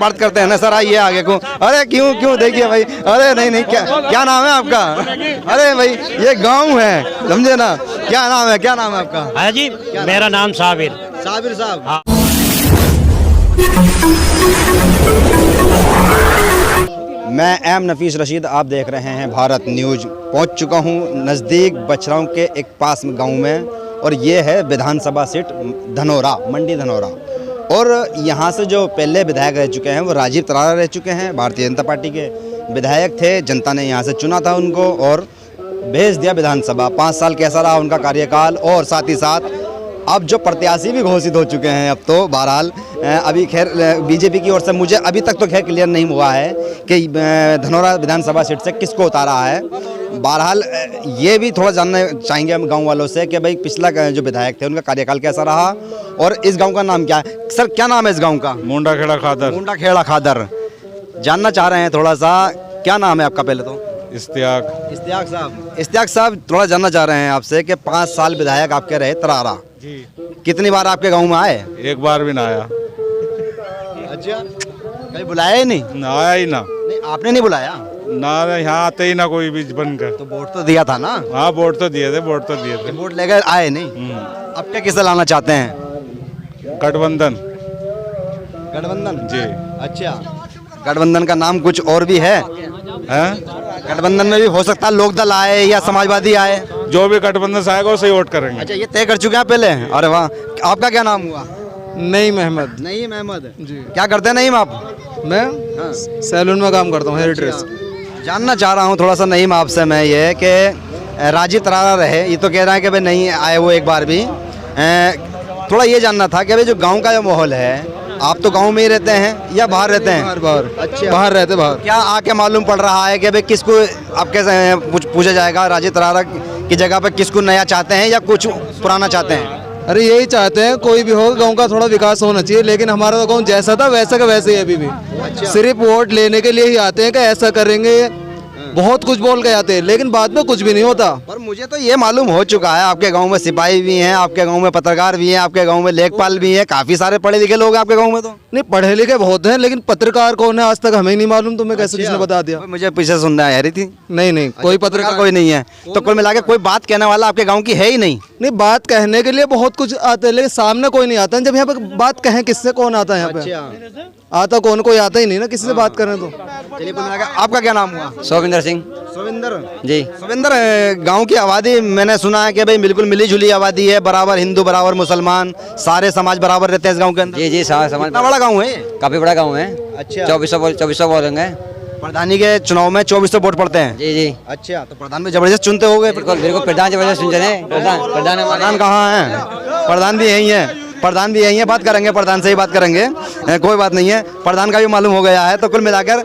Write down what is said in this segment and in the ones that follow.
बात करते हैं ना सर, आइए आगे को। अरे क्यों क्यों देखिए भाई, अरे नहीं नहीं, क्या नाम है आपका? अरे भाई ये गांव है, समझे ना। क्या नाम है, क्या नाम है आपका? हाँ जी, मेरा नाम साबिर। साबिर साहब। हाँ। मैं एम नफीस रशीद, आप देख रहे हैं भारत न्यूज। पहुंच चुका हूं नज़दीक बछराओं के एक पास गांव में, और ये है विधानसभा सीट धनौरा, मंडी धनौरा। और यहां से जो पहले विधायक रह चुके हैं वो राजीव तरारा रह चुके हैं, भारतीय जनता पार्टी के विधायक थे। जनता ने यहां से चुना था उनको और भेज दिया विधानसभा। 5 साल कैसा रहा उनका कार्यकाल, और साथ ही साथ अब जो प्रत्याशी भी घोषित हो चुके हैं। अब तो बहरहाल अभी खैर बीजेपी की ओर से मुझे अभी तक तो खैर क्लियर नहीं हुआ है कि धनौरा विधानसभा सीट से किसको उतारा है। बहरहाल ये भी थोड़ा जानना चाहेंगे हम गांव वालों से कि भाई पिछला जो विधायक थे उनका कार्यकाल कैसा रहा, और इस गांव का नाम क्या है। सर क्या नाम है इस गांव का? मुंडा खेड़ा खादर। मुंडा खेड़ा खादर। जानना चाह रहे हैं थोड़ा सा, क्या नाम है आपका पहले तो? इस्तियाक। इस्तियाक साहब। इस्तियाक साहब थोड़ा जानना चाह रहे हैं आपसे कि 5 साल विधायक आपके रहे तरारा जी, कितनी बार आपके गांव में आए? एक बार भी ना आया। अच्छा, कहीं बुलाया ही नहीं? ना आया ही ना। नहीं आपने नहीं बुलाया? ना यहाँ आते ही ना कोई बीच बनकर। तो वोट तो दिया था ना? हाँ वोट तो दिए थे, वोट तो दिए थे। वोट लेकर आए नहीं। अब क्या किसे लाना चाहते हैं? गठबंधन। गठबंधन जी। अच्छा, गठबंधन का नाम कुछ और भी है? गठबंधन में भी हो सकता है लोकदल आए या समाजवादी आए। जो भी गठबंधन से आएगा उसे वोट करेंगे। अच्छा, ये तय कर चुके हैं पहले? अरे वाह। आपका क्या नाम हुआ? नईम अहमद। नईम अहमद जी। क्या करते हैं नईम आप? मैं सैलून में काम करता हूँ, हेयर ड्रेस। जानना चाह रहा हूँ थोड़ा सा नईम आपसे मैं ये कि राजीव तरारा रहे, ये तो कह रहे हैं कि भाई नहीं आए वो एक बार भी। थोड़ा ये जानना था कि भाई जो गांव का जो माहौल है, आप तो गांव में ही रहते हैं या बाहर रहते हैं? बाहर। अच्छा, बाहर रहते बाहर। क्या आके मालूम पड़ रहा है कि भाई किसको आप कैसे पूछा जाएगा राजीव तरारा की जगह पे, किसको नया चाहते हैं या कुछ पुराना चाहते हैं? अरे यही चाहते हैं कोई भी हो, गांव का थोड़ा विकास होना चाहिए। लेकिन हमारा तो गांव जैसा था वैसा का वैसे ही अभी भी। सिर्फ वोट लेने के लिए ही आते हैं कि ऐसा करेंगे, बहुत कुछ बोल के आते हैं, लेकिन बाद में कुछ भी नहीं होता। पर मुझे तो ये मालूम हो चुका है आपके गांव में सिपाही भी हैं, आपके गांव में पत्रकार भी हैं, आपके गांव में लेखपाल भी हैं, काफी सारे पढ़े लिखे लोग हैं आपके गांव में। तो नहीं, पढ़े लिखे बहुत हैं, लेकिन पत्रकार कौन है आज तक हमें नहीं मालूम। तुम्हें कैसे किसने बता दिया? मुझे पीछे सुनना आ रही थी। नहीं, कोई पत्रकार कोई नहीं है। तो कुल मिला के कोई बात कहने वाला आपके गाँव की है ही नहीं? नहीं, बात कहने के लिए बहुत कुछ आते हैं, लेकिन सामने कोई नहीं आता। जब यहाँ पे बात कहें किससे, कौन आता है यहाँ पे? आता कौन? कोई आता ही नहीं ना किसी से बात करें तो। चलिए, आपका क्या नाम हुआ? सोविंदर सिंह सोविंदर जी। सोविंदर, गांव की आबादी मैंने सुना है कि भाई बिल्कुल मिली जुली आबादी है, बराबर हिंदू बराबर मुसलमान, सारे समाज बराबर रहते हैं इस गांव के अंदर। जी सारा समाज। कितना बड़ा गांव है? काफी बड़ा गांव है। अच्छा, 2400 वोट होंगे। प्रधानी के चुनाव में 2400 वोट पड़ते हैं? जी। अच्छा, तो प्रधान भी जबरदस्त चुनते हो गए? बिल्कुल प्रधान जबरदस्त सुन रहे हैं। प्रधान कहाँ है? प्रधान भी यही है, प्रधान भी यही है। बात करेंगे प्रधान से ही बात करेंगे, कोई बात नहीं है। प्रधान का भी मालूम हो गया है। तो कुल मिलाकर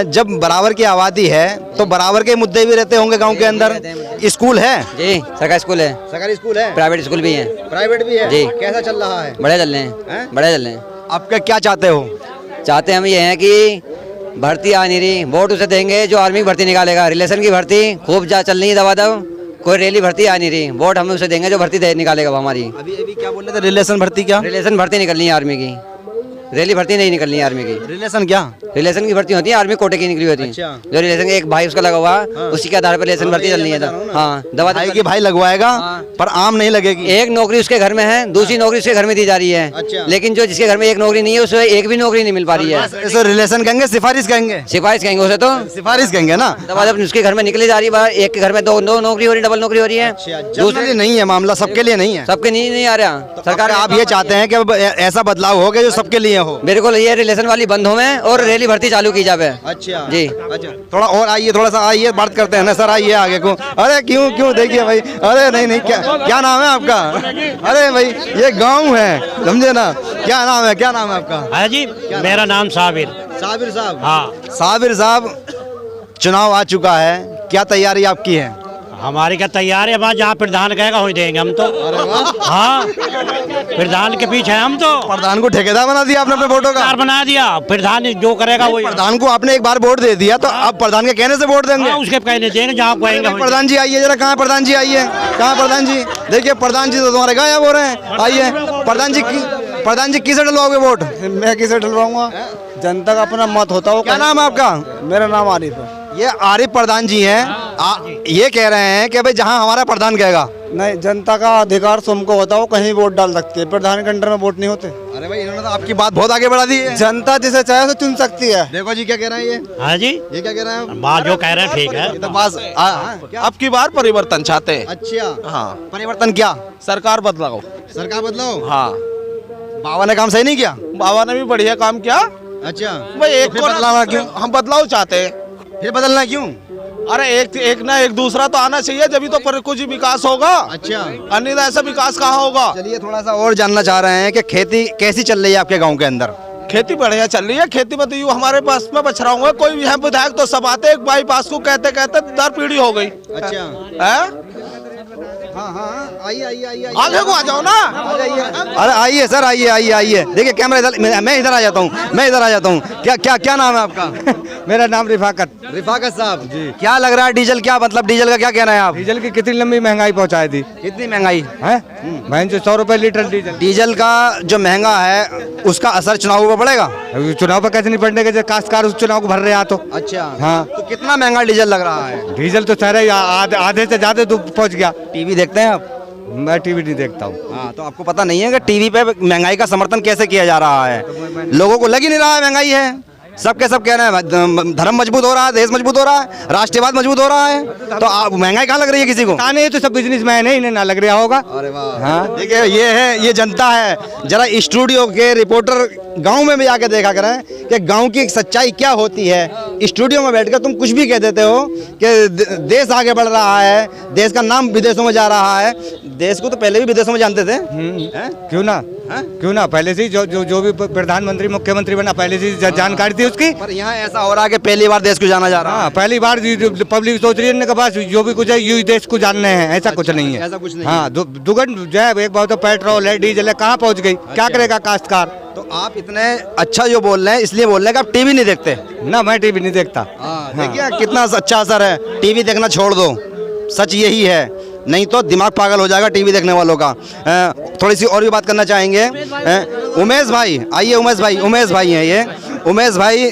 जब बराबर की आबादी है तो बराबर के मुद्दे भी रहते होंगे गांव के अंदर। स्कूल है? जी, सरकारी स्कूल है। सरकारी स्कूल है? प्राइवेट स्कूल भी है। प्राइवेट भी है जी। कैसा चल रहा है? बड़े चल रहे हैं, बड़े चल रहे हैं। आप क्या चाहते हो? चाहते हम ये हैं कि भर्ती आ नहीं रही, वोट उसे देंगे जो आर्मी की भर्ती निकालेगा। रिलेशन की भर्ती खूब चल रही है, दबा दो, कोई रैली भर्ती आ नहीं रही। वोट हम उसे देंगे जो भर्ती निकालेगा वो हमारी। अभी क्या बोल रहे थे? रिलेशन भर्ती? क्या रिलेशन भर्ती निकलनी है आर्मी की, रैली भर्ती नहीं निकलनी है आर्मी की। रिलेशन क्या? रिलेशन की भर्ती होती है, आर्मी कोटे की निकली होती है। अच्छा। जो रिलेशन एक भाई उसका लगा हुआ, उसी के आधार पर रिलेशन भर्ती चलनी है। हाँ, दवा भाई की भाई लगवाएगा। हाँ। पर आम नहीं लगेगी। एक नौकरी उसके घर में है, दूसरी नौकरी उसके घर में दी जा रही है। अच्छा। लेकिन जो जिसके घर में एक नौकरी नहीं है उसे एक भी नौकरी नहीं मिल पा रही है। इसे रिलेशन कहेंगे, सिफारिश कहेंगे? सिफारिश कहेंगे उसे तो। सिफारिश कहेंगे ना। दवा जब उसके घर में निकली जा रही है, एक के घर में दो नौकरी हो रही, डबल नौकरी हो रही है। दूसरे लिए नहीं है मामला, सबके लिए नहीं है। सबके नहीं आ रहा। सरकार आप ये चाहते हैं कि ऐसा बदलाव हो कि जो सबके लिए हो? बिल्कुल, ये रिलेशन वाली बंद हो और रैली भर्ती चालू की जाए। अच्छा जी। अच्छा, थोड़ा और आइए, थोड़ा सा आइए, बात करते हैं ना सर, आइए आगे को। अरे क्यों क्यों देखिए भाई, अरे नहीं नहीं, क्या नाम है आपका? अरे भाई ये गांव है, समझे ना। क्या नाम है, क्या नाम है आपका? हाँ जी, मेरा नाम साबिर। साबिर साहब। हाँ। साबिर साहब, चुनाव आ चुका है, क्या तैयारी आपकी है? हमारी क्या तैयार है, वहाँ जहाँ प्रधान कहेगा वही देंगे हम तो। हाँ, प्रधान के पीछे हम तो। प्रधान को ठेकेदार बना दिया आपने अपने वोटों का? बना दिया, प्रधान जो करेगा वही। प्रधान को आपने एक बार वोट दे दिया तो अब प्रधान के कहने से वोट देंगे? हाँ, उसके कहने देंगे जहाँ कहेंगे। प्रधान जी आइए जरा, कहाँ प्रधान जी? आइए, कहाँ प्रधान जी? देखिए प्रधान जी तो तुम्हारे गायब हो रहे हैं। आइए प्रधान जी, प्रधान जी किसे डलवाओगे वोट? मैं किसे डलवाऊंगा? जनता का अपना मत होता है। क्या नाम है आपका? मेरा नाम आरिफ है। ये आरिफ प्रधान जी हैं। ये कह रहे हैं कि भाई जहां हमारा प्रधान कहेगा। नहीं, जनता का अधिकार तुमको होता है, वो कहीं वोट डाल सकती है, प्रधान के अंडर में वोट नहीं होते। अरे भाई इन्होंने तो आपकी बात बहुत आगे बढ़ा दी है। जनता जिसे चाहे उसे चुन सकती है। देखो जी क्या कह रहे हैं ये हाँ जी, ये क्या कह रहे हैं? बात जो कह रहे हैं ठीक है। ये तो बात क्या? अब की बार परिवर्तन चाहते हैं। अच्छा हाँ, परिवर्तन क्या? सरकार बदलाओ। सरकार बदलाओ। हाँ, बाबा ने काम सही नहीं किया? बाबा ने भी बढ़िया काम किया अच्छा भाई। एक फिर को बदलाव क्यों? हम बदलाव चाहते हैं। फिर बदलना क्यों? अरे एक ना एक दूसरा तो आना चाहिए, जब तो पर कुछ विकास होगा। अच्छा अन्यथा ऐसा विकास कहाँ होगा। चलिए थोड़ा सा और जानना चाह रहे हैं कि खेती कैसी चल रही है आपके गांव के अंदर? खेती बढ़िया चल रही है। खेती में तो यूँ हमारे पास में बच रहा हूँ, कोई भी है विधायक तो सब आते, एक बाईपास को कहते कहते दर पीढ़ी हो गई अच्छा है। हाँ हाँ आइए आइए आइए आगे को आ जाओ ना। अरे आइए सर, आइए आइए आइए। देखिए कैमरा इधर, मैं इधर आ जाता हूँ, मैं इधर आ जाता हूँ। क्या क्या क्या नाम है आपका? मेरा नाम रिफाकत। रिफाकत साहब जी, क्या लग रहा है डीजल, क्या मतलब डीजल का क्या कहना है आप? डीजल की कितनी लंबी महंगाई पहुंचाई थी कितनी महंगाई है? बहन जो 100 रुपए लीटर डीजल। डीजल का जो महंगा है उसका असर चुनाव पर पड़ेगा? अभी चुनाव पर कैसे नहीं पड़ने के, जब काश्तकार उस चुनाव को भर रहे हैं तो। अच्छा हाँ। तो कितना महंगा डीजल लग रहा है? डीजल तो सारे आधे से ज्यादा पहुंच गया। टीवी देखते हैं आप? मैं टीवी नहीं देखता हूँ। हाँ, तो आपको पता नहीं है कि टीवी पे महंगाई का समर्थन कैसे किया जा रहा है? लोगों को लग ही नहीं रहा है महंगाई है। सबके सब कह रहे हैं धर्म मजबूत हो रहा है, देश मजबूत हो रहा है, राष्ट्रवाद मजबूत हो रहा है, तो आप महंगाई कहाँ लग रही है किसी को? नहीं, तो सब बिजनेसमैन है, इन्हें ना लग रहा होगा। अरे वाह। हाँ। देखिए ये जनता है। जरा स्टूडियो के रिपोर्टर गांव में भी आके देखा करें कि गांव की एक सच्चाई क्या होती है। स्टूडियो में बैठकर तुम कुछ भी कह देते हो कि देश आगे बढ़ रहा है, देश का नाम विदेशों में जा रहा है। देश को तो पहले भी विदेशों में जानते थे। क्यों ना? क्यों ना? पहले से जो भी प्रधानमंत्री मुख्यमंत्री बना, पहले से जानकारी थी उसकी। पर यहाँ ऐसा हो रहा है कि पहली बार देश को जाना जा रहा है। हाँ, पहली बार पब्लिक सोच रही है इनके पास जो भी कुछ है यू देश को जानने हैं, ऐसा कुछ नहीं है। ऐसा कुछ नहीं हाँ, दुगन जो है, एक बार तो पेट्रोल है, डीजल है, कहाँ पहुँच गई? क्या करेगा काश्तकार? तो आप इतने अच्छा जो बोल रहे हैं इसलिए बोल रहे हैं कि आप टीवी नहीं देखते? ना, मैं टीवी नहीं देखता। देखिए कितना अच्छा असर है। टीवी देखना छोड़ दो, सच यही है, नहीं तो दिमाग पागल हो जाएगा टीवी देखने वालों का। थोड़ी सी और भी बात करना चाहेंगे। उमेश भाई आइए, उमेश भाई हैं ये। उमेश भाई,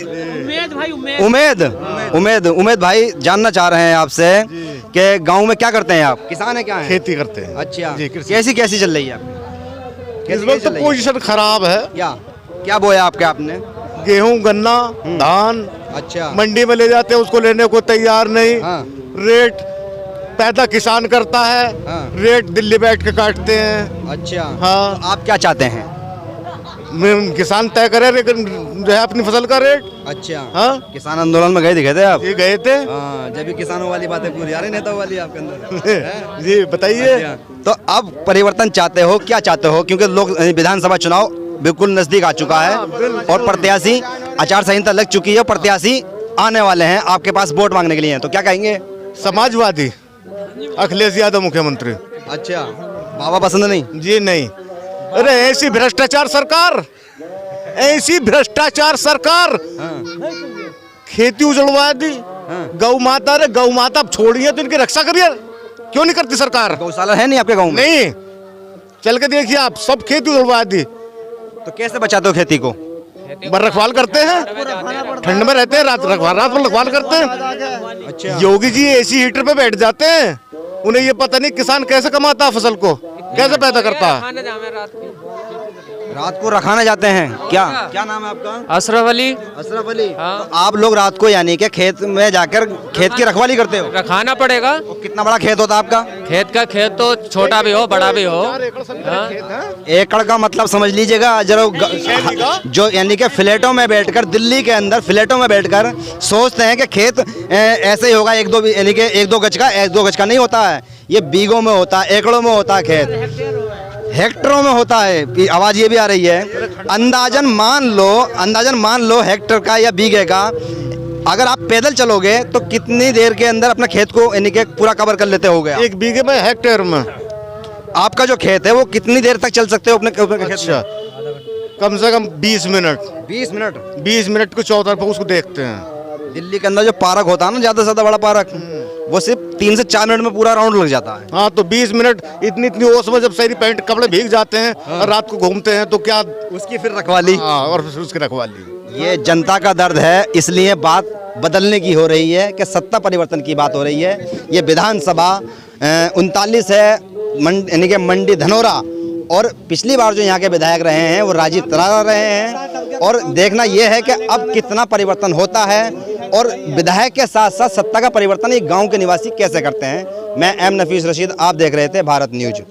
उमेद भाई जानना चाह रहे हैं आपसे कि गांव में क्या करते हैं आप? किसान है क्या है? खेती करते हैं। अच्छा जी, कृषि। कैसी कैसी चल रही है आपकी? इस वक्त तो पोजीशन खराब है। क्या क्या बोया आपने? गेहूं, गन्ना, धान अच्छा मंडी में ले जाते हैं, उसको लेने को तैयार नहीं। हाँ। रेट पैदा किसान करता है। हाँ। रेट दिल्ली बैठ के काटते हैं। अच्छा हाँ। तो आप क्या चाहते हैं? किसान तय करे लेकिन जो है अपनी फसल का रेट। अच्छा हाँ। किसान आंदोलन में गए थे आप? ये गए थे। हाँ, जब भी किसानों वाली बातें पूरी आ रही, नेताओं वाली आपके अंदर। जी बताइए। अच्छा, तो अब परिवर्तन चाहते हो, क्या चाहते हो? क्योंकि लोग विधानसभा चुनाव बिल्कुल नजदीक आ चुका है और प्रत्याशी आचार संहिता लग चुकी है, प्रत्याशी आने वाले हैं आपके पास वोट मांगने के लिए, तो क्या कहेंगे? समाजवादी अखिलेश यादव मुख्यमंत्री। अच्छा, बाबा पसंद नहीं? जी नहीं। अरे ऐसी भ्रष्टाचार सरकार, ऐसी भ्रष्टाचार सरकार। खेती उजड़वा दी। गौ माता, रे गौ माता छोड़िए तो इनकी रक्षा करिए, क्यों नहीं करती सरकार? गौशाला है नहीं आपके गांव में? नहीं, चल के देखिए आप, सब खेती उजड़वा दी। तो कैसे बचाते हो खेती को? रखवाल करते हैं, ठंड में रहते हैं, रात में रखवाल करते हैं। अच्छा, योगी जी एसी हीटर पे बैठ जाते हैं, उन्हें ये पता नहीं किसान कैसे कमाता है, फसल को कैसे पैदा करता है। रात को रखाने जाते हैं क्या? क्या नाम है आपका? अशरफ अली। अशरफ अली। तो आप लोग रात को यानी कि खेत में जाकर खेत की रखवाली करते हो? रखाना पड़ेगा। तो कितना बड़ा खेत होता है आपका? खेत तो छोटा भी हो बड़ा भी हो। एकड़ का मतलब समझ लीजिएगा जरा, जो यानी कि फ्लैटों में बैठकर, दिल्ली के अंदर फ्लैटों में बैठकर सोचते हैं कि खेत ऐसे ही होगा, एक दो यानी कि एक दो गज का नहीं होता है, ये बीघों में होता है, एकड़ों में होता है, खेत हेक्टरों में होता है। आवाज ये भी आ रही है। अंदाजन मान लो हेक्टर का या बीघे का, अगर आप पैदल चलोगे तो कितनी देर के अंदर अपना खेत को यानी कि पूरा कवर कर लेते होगे? एक बीघे में, हेक्टेयर में। आपका जो खेत है वो कितनी देर तक चल सकते हो अपने खेत में? अच्छा, कम से कम 20 मिनट। 20 मिनट? 20 मिनट को चौतरफ पर उसको देखते हैं। दिल्ली के अंदर जो पार्क होता है ना, ज्यादा से ज्यादा बड़ा पार्क, वो सिर्फ 3 से 4 मिनट में पूरा राउंड लग जाता है। हाँ, तो 20 मिनट इतनी ओस में जब सारी पैंट कपड़े भीग जाते हैं और रात को घूमते हैं तो क्या उसकी फिर रखवाली। हाँ, और फिर उसकी रखवाली। ये जनता का दर्द है, इसलिए बात बदलने की हो रही है कि सत्ता परिवर्तन की बात हो रही है। ये विधानसभा 39 है, यानी कि मंडी धनोरा, और पिछली बार जो यहाँ के विधायक रहे हैं वो राजीव तरारा रहे हैं। और देखना यह है कि अब कितना परिवर्तन होता है और विधायक के साथ साथ सत्ता का परिवर्तन एक गांव के निवासी कैसे करते हैं। मैं एम नफीस रशीद, आप देख रहे थे भारत न्यूज।